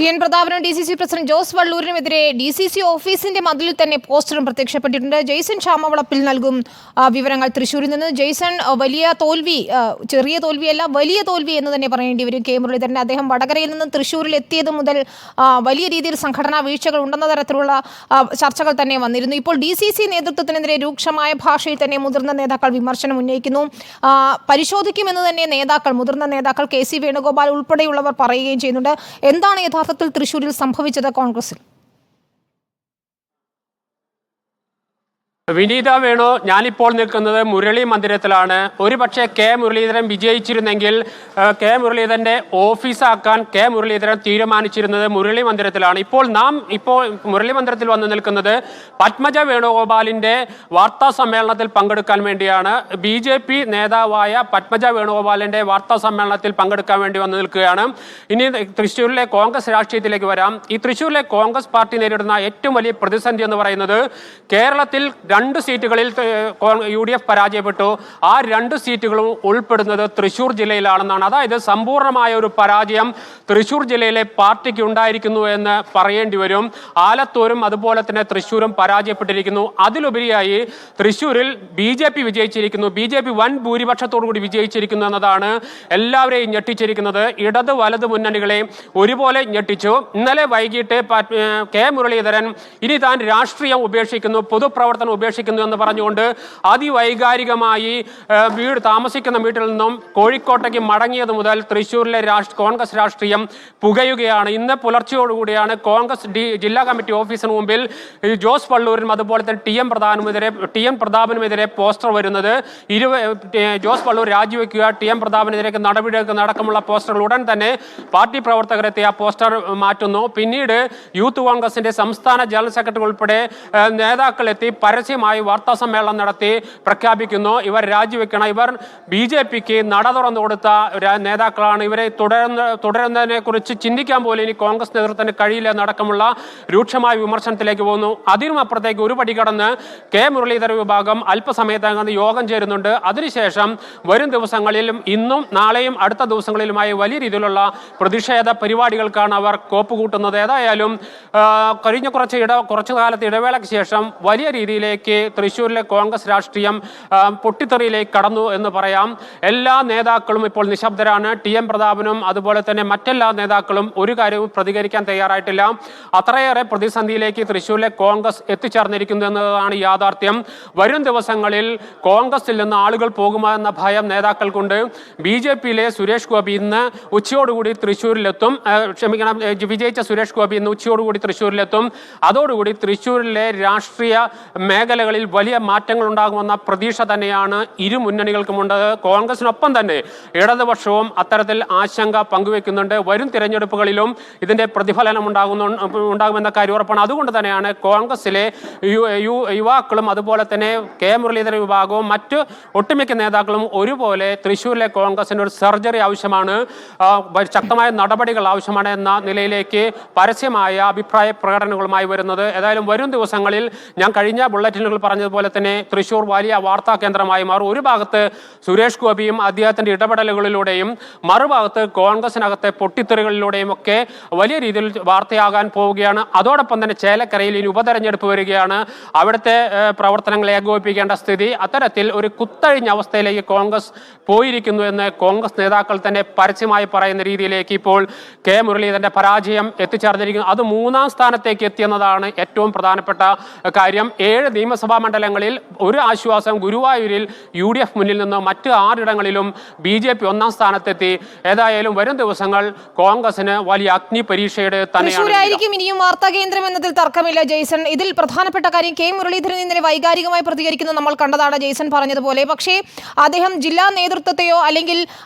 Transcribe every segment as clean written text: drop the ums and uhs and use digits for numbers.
TN. പ്രതാപനും DCC president Jose വള്ളൂരിനുമെതിരെ DCC ഓഫീസിന്റെ മതിലിൽ തന്നെ പോസ്റ്ററും പ്രത്യക്ഷപ്പെട്ടിട്ടുണ്ട്. ജെയ്സൺ ക്ഷാമവളപ്പിൽ നൽകും വിവരങ്ങൾ തൃശ്ശൂരിൽ നിന്ന്. ജെയ്സൺ, വലിയ തോൽവി, ചെറിയ തോൽവിയല്ല വലിയ തോൽവി എന്ന് തന്നെ പറയേണ്ടി വരും കെ മുരളീധരൻ. അദ്ദേഹം വടകരയിൽ നിന്ന് തൃശ്ശൂരിൽ എത്തിയത് മുതൽ വലിയ രീതിയിൽ സംഘടനാ വീഴ്ചകൾ ഉണ്ടെന്ന തരത്തിലുള്ള ചർച്ചകൾ തന്നെ വന്നിരുന്നു. ഇപ്പോൾ ഡി.സി.സി നേതൃത്വത്തിനെതിരെ രൂക്ഷമായ ഭാഷയിൽ തന്നെ മുതിർന്ന നേതാക്കൾ വിമർശനം ഉന്നയിക്കുന്നു. പരിശോധിക്കുമെന്ന് തന്നെ മുതിർന്ന നേതാക്കൾ കെ.സി. വേണുഗോപാൽ ഉൾപ്പെടെയുള്ളവർ പറയുകയും ചെയ്യുന്നുണ്ട്. എന്താണ് യഥാർത്ഥത്തിൽ തൃശ്ശൂരിൽ സംഭവിച്ചത് കോൺഗ്രസിൽ? വിനീത വേണു, ഞാനിപ്പോൾ നിൽക്കുന്നത് മുരളി മന്ദിരത്തിലാണ്. ഒരുപക്ഷെ കെ മുരളീധരൻ വിജയിച്ചിരുന്നെങ്കിൽ കെ മുരളീധരന്റെ ഓഫീസാക്കാൻ കെ മുരളീധരൻ തീരുമാനിച്ചിരുന്നത് മുരളി മന്ദിരത്തിലാണ്. ഇപ്പോൾ മുരളി മന്ദിരത്തിൽ വന്ന് നിൽക്കുന്നത് പത്മജ വേണുഗോപാലിന്റെ വാർത്താ സമ്മേളനത്തിൽ പങ്കെടുക്കാൻ വേണ്ടിയാണ്. BJP നേതാവായ പത്മജ വേണുഗോപാലിന്റെ വാർത്താ സമ്മേളനത്തിൽ പങ്കെടുക്കാൻ വേണ്ടി വന്ന് നിൽക്കുകയാണ്. ഇനി തൃശ്ശൂരിലെ കോൺഗ്രസ് രാഷ്ട്രീയത്തിലേക്ക് വരാം. ഈ തൃശ്ശൂരിലെ കോൺഗ്രസ് പാർട്ടി നേരിടുന്ന ഏറ്റവും വലിയ പ്രതിസന്ധി എന്ന് പറയുന്നത് കേരളത്തിൽ 2 സീറ്റുകളിൽ UDF പരാജയപ്പെട്ടു. ആ 2 സീറ്റുകളും ഉൾപ്പെടുന്നത് തൃശ്ശൂർ ജില്ലയിലാണെന്നാണ്. അതായത് സമ്പൂർണമായ ഒരു പരാജയം തൃശ്ശൂർ ജില്ലയിലെ പാർട്ടിക്ക് ഉണ്ടായിരിക്കുന്നു എന്ന് പറയേണ്ടി വരും. ആലത്തൂരും അതുപോലെ തന്നെ തൃശ്ശൂരും പരാജയപ്പെട്ടിരിക്കുന്നു. അതിലുപരിയായി തൃശ്ശൂരിൽ BJP വിജയിച്ചിരിക്കുന്നു. BJP വൻ ഭൂരിപക്ഷത്തോടു കൂടി വിജയിച്ചിരിക്കുന്നു എന്നതാണ് എല്ലാവരെയും ഞെട്ടിച്ചിരിക്കുന്നത്. ഇടത് വലത് മുന്നണികളെ ഒരുപോലെ ഞെട്ടിച്ചു. ഇന്നലെ വൈകിട്ട് കെ മുരളീധരൻ ഇനി താൻ രാഷ്ട്രീയം ഉപേക്ഷിക്കുന്നു, പൊതുപ്രവർത്തനം ഉപേക്ഷിക്കുന്നു എന്ന് പറഞ്ഞുകൊണ്ട് അതിവൈകാരികമായി താമസിക്കുന്ന വീട്ടിൽ നിന്നും കോഴിക്കോട്ടേക്ക് മടങ്ങിയത് മുതൽ തൃശ്ശൂരിലെ കോൺഗ്രസ് രാഷ്ട്രീയം പുകയുകയാണ്. ഇന്ന് പുലർച്ചയോടുകൂടിയാണ് കോൺഗ്രസ് ജില്ലാ കമ്മിറ്റി ഓഫീസിന് മുമ്പിൽ ജോസ് വള്ളൂരിനും അതുപോലെ തന്നെ ടി.എൻ. പ്രതാപനുമെതിരെ പോസ്റ്റർ വരുന്നത്. ജോസ് വള്ളൂർ രാജിവെക്കുക, ടി.എൻ. പ്രതാപനെതിരെ നടപടിയെടുക്കുന്ന അടക്കമുള്ള പോസ്റ്ററുകൾ ഉടൻ തന്നെ പാർട്ടി പ്രവർത്തകരെത്തി ആ പോസ്റ്റർ മാറ്റുന്നു. പിന്നീട് യൂത്ത് കോൺഗ്രസിന്റെ സംസ്ഥാന ജനറൽ സെക്രട്ടറി ഉൾപ്പെടെ നേതാക്കൾ എത്തി പരസ്യമായി വാർത്താ സമ്മേളനം നടത്തി പ്രഖ്യാപിക്കുന്നു ഇവർ രാജിവെക്കണം, ഇവർ BJPക്ക് നട തുറന്നു കൊടുത്ത നേതാക്കളാണ്, ഇവരെ തുടരുന്നതിനെ കുറിച്ച് ചിന്തിക്കാൻ പോലും ഇനി കോൺഗ്രസ് നേതൃത്വത്തിന് കഴിയില്ല എന്നടക്കമുള്ള രൂക്ഷമായ വിമർശനത്തിലേക്ക് പോകുന്നു. അതിനും അപ്പുറത്തേക്ക് ഒരു പടി കടന്ന് കെ മുരളീധര വിഭാഗം അല്പസമയത്തകം യോഗം ചേരുന്നുണ്ട്. അതിനുശേഷം വരും ദിവസങ്ങളിലും ഇന്നും നാളെയും അടുത്ത ദിവസങ്ങളിലുമായി വലിയ രീതിയിലുള്ള പ്രതിഷേധ പരിപാടികൾക്കാണ് അവർ കോപ്പുകൂട്ടുന്നത്. ഏതായാലും കഴിഞ്ഞ കുറച്ചു കാലത്തെ ഇടവേളയ്ക്ക് ശേഷം വലിയ രീതിയിലേക്ക് തൃശ്ശൂരിലെ കോൺഗ്രസ് രാഷ്ട്രീയം പൊട്ടിത്തെറിയിലേക്ക് കടന്നു എന്ന് പറയാം. എല്ലാ നേതാക്കളും ഇപ്പോൾ നിശബ്ദരാണ്. ടി.എൻ. പ്രതാപനും അതുപോലെ തന്നെ മറ്റെല്ലാ നേതാക്കളും ഒരു കാര്യവും പ്രതികരിക്കാൻ തയ്യാറായിട്ടില്ല. അത്രയേറെ പ്രതിസന്ധിയിലേക്ക് തൃശ്ശൂരിലെ കോൺഗ്രസ് എത്തിച്ചേർന്നിരിക്കുന്നു എന്നതാണ് യാഥാർത്ഥ്യം. വരും ദിവസങ്ങളിൽ കോൺഗ്രസിൽ നിന്ന് ആളുകൾ പോകുമെന്ന ഭയം നേതാക്കൾക്കുണ്ട്. BJPയിലെ സുരേഷ് ഗോപി ഇന്ന് ഉച്ചയോടുകൂടി തൃശ്ശൂരിലെത്തും. വിജയിച്ച സുരേഷ് ഗോപി ഇന്ന് ഉച്ചയോടുകൂടി തൃശ്ശൂരിലെത്തും. അതോടുകൂടി തൃശ്ശൂരിലെ രാഷ്ട്രീയ മേഖലകളിൽ വലിയ മാറ്റങ്ങൾ ഉണ്ടാകുമെന്ന പ്രതീക്ഷ തന്നെയാണ് ഇരു മുന്നണികൾക്കുമുണ്ട്. കോൺഗ്രസിനൊപ്പം തന്നെ ഇടതുപക്ഷവും അത്തരത്തിൽ ആശങ്ക പങ്കുവെക്കുന്നുണ്ട്. വരും തിരഞ്ഞെടുപ്പുകളിലും ഇതിന്റെ പ്രതിഫലനം ഉണ്ടാകുമെന്ന കാര്യം ഉറപ്പാണ്. അതുകൊണ്ട് തന്നെയാണ് കോൺഗ്രസിലെ യുവാക്കളും അതുപോലെ തന്നെ കെ മുരളീധര വിഭാഗവും മറ്റ് ഒട്ടുമിക്ക നേതാക്കളും ഒരുപോലെ തൃശ്ശൂരിലെ കോൺഗ്രസിന് ഒരു സർജറി ആവശ്യമാണ്, ശക്തമായ നടപടികൾ ആവശ്യമാണ് എന്ന നിലയിലേക്ക് പരസ്യമായ അഭിപ്രായ പ്രകടനങ്ങളുമായി വരുന്നത്. ഏതായാലും വരും ദിവസങ്ങളിൽ ഞാൻ കഴിഞ്ഞ ബുള്ളറ്റിനുകൾ പറഞ്ഞതുപോലെ തന്നെ തൃശ്ശൂർ വലിയ വാർത്താ കേന്ദ്രമായി മാറും. ഒരു ഭാഗത്ത് സുരേഷ് ഗോപിയും അദ്ദേഹത്തിന്റെ ഇടപെടലുകളിലൂടെയും മറുഭാഗത്ത് കോൺഗ്രസിനകത്തെ പൊട്ടിത്തെറികളിലൂടെയും ഒക്കെ വലിയ രീതിയിൽ വാർത്തയാകാൻ പോവുകയാണ്. അതോടൊപ്പം തന്നെ ചേലക്കരയിൽ ഇനി ഉപതെരഞ്ഞെടുപ്പ് വരികയാണ്. അവിടുത്തെ പ്രവർത്തനങ്ങൾ ഏകോപിപ്പിക്കേണ്ട സ്ഥിതി, അത്തരത്തിൽ ഒരു കുത്തഴിഞ്ഞ അവസ്ഥയിലേക്ക് കോൺഗ്രസ് പോയിരിക്കുന്നു എന്ന് കോൺഗ്രസ് നേതാക്കൾ തന്നെ പരസ്യമായി പറയുന്ന രീതിയിലേക്ക് ഇപ്പോൾ കെ മുരളീധരന്റെ പരാജയം എത്തിച്ചേർന്നിരിക്കുന്നു. അത് 3ാം സ്ഥാനത്തേക്ക് എത്തിയെന്നതാണ് ഏറ്റവും പ്രധാനപ്പെട്ട കാര്യം. 7 നിയമസഭാ മണ്ഡലങ്ങളിൽ ഒരു ആശ്വാസം, ഗുരുവായൂരിൽ UDF മുന്നിൽ നിന്ന് മറ്റ് 6 ഇടങ്ങളിലും BJP 1ാം സ്ഥാനത്തെത്തി. ഏതായാലും വരും ദിവസങ്ങൾ കോൺഗ്രസിന് വലിയ അഗ്നി പരീക്ഷയുടെ തന്നെയായിരിക്കും. ഇനിയും വാർത്താ കേന്ദ്രം എന്നതിൽ തർക്കമില്ല ജെയ്സൺ. ഇതിൽ പ്രധാനപ്പെട്ട കാര്യം കെ മുരളീധരൻ ഇന്നലെ വൈകാരികമായി പ്രതികരിക്കുന്നത് നമ്മൾ കണ്ടതാണ് ജെയ്സൺ പറഞ്ഞതുപോലെ. പക്ഷേ അദ്ദേഹം ജില്ലാ നേതൃത്വത്തെയോ അല്ലെങ്കിൽ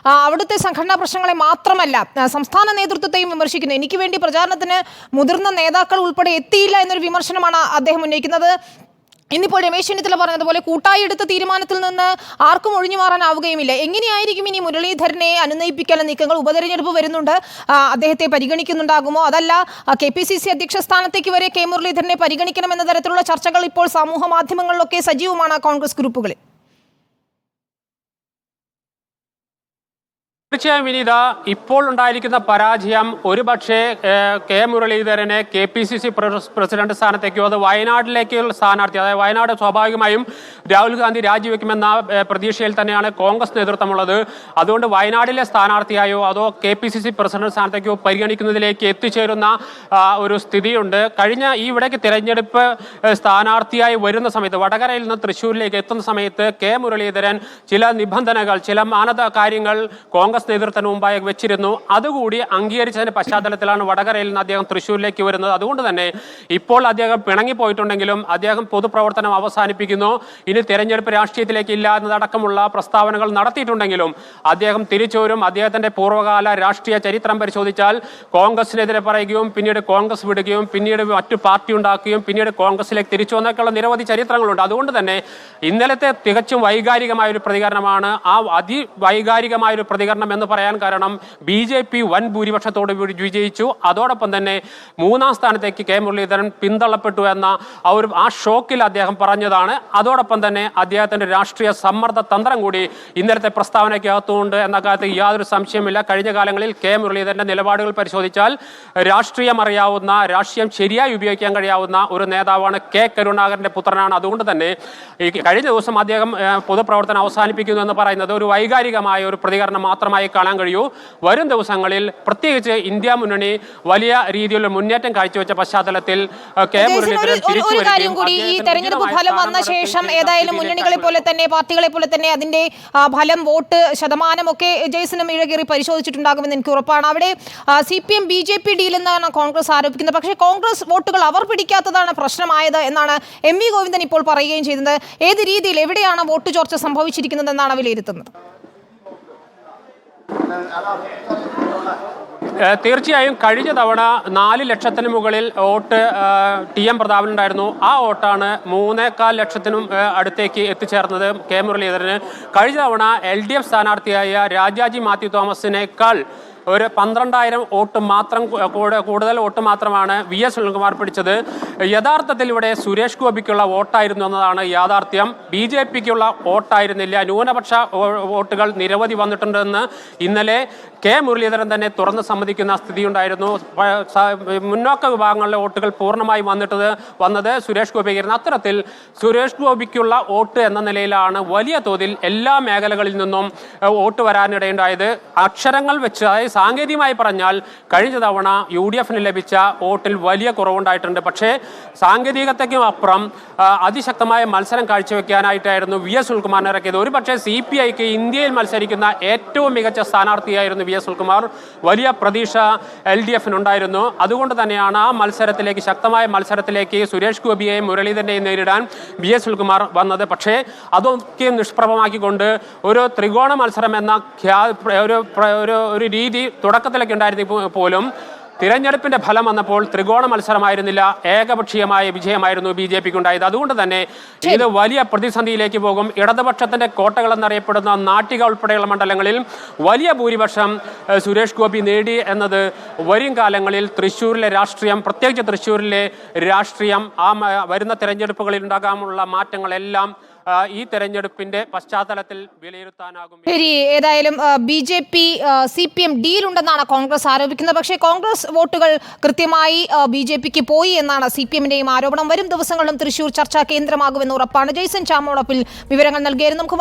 അവിടുത്തെ സംഘടനാ പ്രശ്നങ്ങളെ മാത്രമല്ല സംസ്ഥാന നേതൃത്വത്തെയും വിമർശിക്കുന്നു. എനിക്ക് വേണ്ടി പ്രചാരണത്തിന് മുതിർന്ന നേതാക്കൾ ഉൾപ്പെടെ എത്തിയില്ല എന്നൊരു വിമർശനമാണ് അദ്ദേഹം ഉന്നയിക്കുന്നത്. ഇന്നിപ്പോൾ രമേശ് ചെന്നിത്തല പറഞ്ഞതുപോലെ കൂട്ടായി എടുത്ത തീരുമാനത്തിൽ നിന്ന് ആർക്കും ഒഴിഞ്ഞു മാറാനാവുകയുമില്ല. എങ്ങനെയായിരിക്കും ഇനി മുരളീധരനെ അനുനയിപ്പിക്കാനുള്ള നീക്കങ്ങൾ? ഉപതെരഞ്ഞെടുപ്പ് വരുന്നുണ്ട്, അദ്ദേഹത്തെ പരിഗണിക്കുന്നുണ്ടാകുമോ? അതല്ല KPCC അധ്യക്ഷ സ്ഥാനത്തേക്ക് വരെ കെ മുരളീധരനെ പരിഗണിക്കണമെന്ന തരത്തിലുള്ള ചർച്ചകൾ ഇപ്പോൾ സമൂഹ മാധ്യമങ്ങളിലൊക്കെ സജീവമാണ് കോൺഗ്രസ് ഗ്രൂപ്പുകളിൽ. തീർച്ചയായും വിനീത, ഇപ്പോൾ ഉണ്ടായിരിക്കുന്ന പരാജയം ഒരുപക്ഷെ കെ മുരളീധരനെ KPCC പ്രസിഡന്റ് സ്ഥാനത്തേക്കോ അത് വയനാട്ടിലേക്കുള്ള സ്ഥാനാർത്ഥി, അതായത് വയനാട് സ്വാഭാവികമായും രാഹുൽ ഗാന്ധി രാജിവെക്കുമെന്ന പ്രതീക്ഷയിൽ തന്നെയാണ് കോൺഗ്രസ് നേതൃത്വമുള്ളത്. അതുകൊണ്ട് വയനാട്ടിലെ സ്ഥാനാർത്ഥിയായോ അതോ KPCC പ്രസിഡന്റ് സ്ഥാനത്തേക്കോ പരിഗണിക്കുന്നതിലേക്ക് എത്തിച്ചേരുന്ന ഒരു സ്ഥിതിയുണ്ട്. കഴിഞ്ഞ ഇവിടേക്ക് തിരഞ്ഞെടുപ്പ് സ്ഥാനാർത്ഥിയായി വരുന്ന സമയത്ത് വടകരയിൽ നിന്ന് തൃശ്ശൂരിലേക്ക് എത്തുന്ന സമയത്ത് കെ മുരളീധരൻ ചില നിബന്ധനകൾ, ചില കാര്യങ്ങൾ കോൺഗ്രസ് നേതൃത്വത്തിന് മുമ്പായി വെച്ചിരുന്നു. അതുകൂടി അംഗീകരിച്ചതിന്റെ പശ്ചാത്തലത്തിലാണ് വടകരയിൽ നിന്ന് അദ്ദേഹം തൃശ്ശൂരിലേക്ക് വരുന്നത്. അതുകൊണ്ട് തന്നെ ഇപ്പോൾ അദ്ദേഹം പിണങ്ങിപ്പോയിട്ടുണ്ടെങ്കിലും അദ്ദേഹം പൊതുപ്രവർത്തനം അവസാനിപ്പിക്കുന്നു, ഇനി തെരഞ്ഞെടുപ്പ് രാഷ്ട്രീയത്തിലേക്ക് ഇല്ല എന്നതടക്കമുള്ള പ്രസ്താവനകൾ നടത്തിയിട്ടുണ്ടെങ്കിലും അദ്ദേഹം തിരിച്ചു വരും. അദ്ദേഹത്തിന്റെ പൂർവ്വകാല രാഷ്ട്രീയ ചരിത്രം പരിശോധിച്ചാൽ കോൺഗ്രസിനെതിരെ പറയുകയും പിന്നീട് കോൺഗ്രസ് വിടുകയും പിന്നീട് മറ്റു പാർട്ടി ഉണ്ടാക്കുകയും പിന്നീട് കോൺഗ്രസിലേക്ക് തിരിച്ചു വന്നൊക്കെയുള്ള നിരവധി ചരിത്രങ്ങളുണ്ട്. അതുകൊണ്ട് തന്നെ ഇന്നലത്തെ തികച്ചും വൈകാരികമായ ഒരു പ്രതികരണമാണ്. ആ അതിവൈകാരികമായ ഒരു പ്രതികരണം എന്ന് പറയാൻ കാരണം BJP വൻ ഭൂരിപക്ഷത്തോട് വിജയിച്ചു. അതോടൊപ്പം തന്നെ 3ാം സ്ഥാനത്തേക്ക് കെ മുരളീധരൻ പിന്തള്ളപ്പെട്ടു എന്ന ആ ഷോക്കിൽ അദ്ദേഹം പറഞ്ഞതാണ്. അതോടൊപ്പം തന്നെ അദ്ദേഹത്തിന്റെ രാഷ്ട്രീയ സമ്മർദ്ദ തന്ത്രം കൂടി ഇന്നലത്തെ പ്രസ്താവനയ്ക്കകത്തുണ്ട് എന്ന കാര്യത്തിൽ യാതൊരു സംശയമില്ല. കഴിഞ്ഞ കാലങ്ങളിൽ കെ മുരളീധരന്റെ നിലപാടുകൾ പരിശോധിച്ചാൽ രാഷ്ട്രീയം അറിയാവുന്ന, രാഷ്ട്രീയം ശരിയായി ഉപയോഗിക്കാൻ കഴിയാവുന്ന ഒരു നേതാവാണ്. കെ കരുണാകരന്റെ പുത്രനാണ്. അതുകൊണ്ട് തന്നെ ഈ കഴിഞ്ഞ ദിവസം അദ്ദേഹം പൊതുപ്രവർത്തനം അവസാനിപ്പിക്കുന്നു എന്ന് പറയുന്നത് ഒരു വൈകാരികമായ ഒരു പ്രതികരണം മാത്രമായി കാണാൻ കഴിയൂ. വരും ദിവസങ്ങളിൽ പ്രത്യേകിച്ച് ഇന്ത്യ മുന്നണി വലിയ രീതിയിലുള്ള മുന്നേറ്റം കാഴ്ചവെച്ച പശ്ചാത്തലത്തിൽ കെ മുരളീധരൻ ഒരു കാര്യം കൂടി, ഈ തെരഞ്ഞെടുപ്പ് ഫലം വന്ന ശേഷം ഏതായാലും മുന്നണികളെ പോലെ തന്നെ പാർട്ടികളെ പോലെ തന്നെ അതിന്റെ ഫലം, വോട്ട് ശതമാനമൊക്കെ ജെയ്സനും ഇഴകേറി പരിശോധിച്ചിട്ടുണ്ടാകുമെന്ന് എനിക്ക് ഉറപ്പാണ്. അവിടെ CPM BJP ഡീൽ എന്നാണ് കോൺഗ്രസ് ആരോപിക്കുന്നത്. പക്ഷേ കോൺഗ്രസ് വോട്ടുകൾ അവർ പിടിക്കാത്തതാണ് പ്രശ്നമായത് എന്നാണ് MV ഗോവിന്ദൻ ഇപ്പോൾ പറയുകയും ചെയ്യുന്നത്. ഏത് രീതിയിൽ, എവിടെയാണ് വോട്ട് ചോർച്ച സംഭവിച്ചിരിക്കുന്നത് എന്നാണ് വിലയിരുത്തുന്നത്? തീർച്ചയായും കഴിഞ്ഞ തവണ 4 ലക്ഷത്തിന് മുകളിൽ വോട്ട് TM പ്രതാപനുണ്ടായിരുന്നു. ആ വോട്ടാണ് 3.25 ലക്ഷത്തിനും അടുത്തേക്ക് എത്തിച്ചേർന്നത് കെ മുരളീധരന്. കഴിഞ്ഞ തവണ LDF സ്ഥാനാർത്ഥിയായ രാജാജി മാത്യു തോമസിനേക്കാൾ ഒരു 12,000 വോട്ട് മാത്രം കൂടുതൽ വോട്ട് മാത്രമാണ് VS സുനിൽകുമാർ പിടിച്ചത്. യഥാർത്ഥത്തിൽ ഇവിടെ സുരേഷ് ഗോപിക്കുള്ള വോട്ടായിരുന്നു എന്നതാണ് യാഥാർത്ഥ്യം. BJPക്കുള്ള വോട്ടായിരുന്നില്ല. ന്യൂനപക്ഷ വോട്ടുകൾ നിരവധി വന്നിട്ടുണ്ടെന്ന് ഇന്നലെ കെ മുരളീധരൻ തന്നെ തുറന്ന് സമ്മതിക്കുന്ന സ്ഥിതിയുണ്ടായിരുന്നു. മുന്നോക്ക വിഭാഗങ്ങളിലെ വോട്ടുകൾ പൂർണ്ണമായി വന്നത് സുരേഷ് ഗോപിയായിരുന്നു. അത്തരത്തിൽ സുരേഷ് ഗോപിക്കുള്ള വോട്ട് എന്ന നിലയിലാണ് വലിയ തോതിൽ എല്ലാ മേഖലകളിൽ നിന്നും വോട്ട് വരാനിടയുണ്ടായത്. അക്ഷരങ്ങൾ വെച്ച്, അതായത് സാങ്കേതികമായി പറഞ്ഞാൽ കഴിഞ്ഞ തവണ UDFന് ലഭിച്ച വോട്ടിൽ വലിയ കുറവുണ്ടായിട്ടുണ്ട്. പക്ഷേ സാങ്കേതികതയ്ക്കും അപ്പുറം അതിശക്തമായ മത്സരം കാഴ്ചവെക്കാനായിട്ടായിരുന്നു VS സുനിൽകുമാറിനെ ഇറക്കിയത്. ഒരു പക്ഷേ CPIക്ക് ഇന്ത്യയിൽ മത്സരിക്കുന്ന ഏറ്റവും മികച്ച സ്ഥാനാർത്ഥിയായിരുന്നു VS സുനിൽകുമാർ. വലിയ പ്രതീക്ഷ LDFനുണ്ടായിരുന്നു. അതുകൊണ്ട് തന്നെയാണ് ആ മത്സരത്തിലേക്ക്, ശക്തമായ മത്സരത്തിലേക്ക് സുരേഷ് ഗോപിയെയും മുരളീധരനെയും നേരിടാൻ VS സുനിൽകുമാർ വന്നത്. പക്ഷേ അതൊക്കെ നിഷ്പ്രഭമാക്കിക്കൊണ്ട് ഒരു ത്രികോണ മത്സരം എന്ന ഒരു രീതി തുടക്കത്തിലൊക്കെ ഉണ്ടായിരുന്നു. പോലും തിരഞ്ഞെടുപ്പിന്റെ ഫലം വന്നപ്പോൾ ത്രികോണ മത്സരമായിരുന്നില്ല, ഏകപക്ഷീയമായ വിജയമായിരുന്നു BJPക്ക് ഉണ്ടായത്. അതുകൊണ്ട് തന്നെ ഇത് വലിയ പ്രതിസന്ധിയിലേക്ക് പോകും. ഇടതുപക്ഷത്തിന്റെ കോട്ടകൾ എന്നറിയപ്പെടുന്ന നാട്ടിക ഉൾപ്പെടെയുള്ള മണ്ഡലങ്ങളിൽ വലിയ ഭൂരിപക്ഷം സുരേഷ് ഗോപി നേടി എന്നത് വരും കാലങ്ങളിൽ തൃശ്ശൂരിലെ രാഷ്ട്രീയം, പ്രത്യേകിച്ച് തൃശ്ശൂരിലെ രാഷ്ട്രീയം, വരുന്ന തിരഞ്ഞെടുപ്പുകളിൽ ഉണ്ടാകാനുള്ള മാറ്റങ്ങളെല്ലാം ഈ തെരഞ്ഞെടുപ്പിന്റെ പശ്ചാത്തലത്തിൽ വിലയിരുത്താനാകും. ശരി, ഏതായാലും BJP CPM ഡീലുണ്ടെന്നാണ് കോൺഗ്രസ് ആരോപിക്കുന്നത്. പക്ഷേ കോൺഗ്രസ് വോട്ടുകൾ കൃത്യമായി BJPക്ക് പോയി എന്നാണ് CPMന്റെയും ആരോപണം. വരും ദിവസങ്ങളിലും തൃശൂർ ചർച്ചാ കേന്ദ്രമാകുമെന്ന് ഉറപ്പാണ്. ജെയ്സൺ ചാമോളപ്പിൽ വിവരങ്ങൾ നൽകിയായിരുന്നു. നമുക്ക്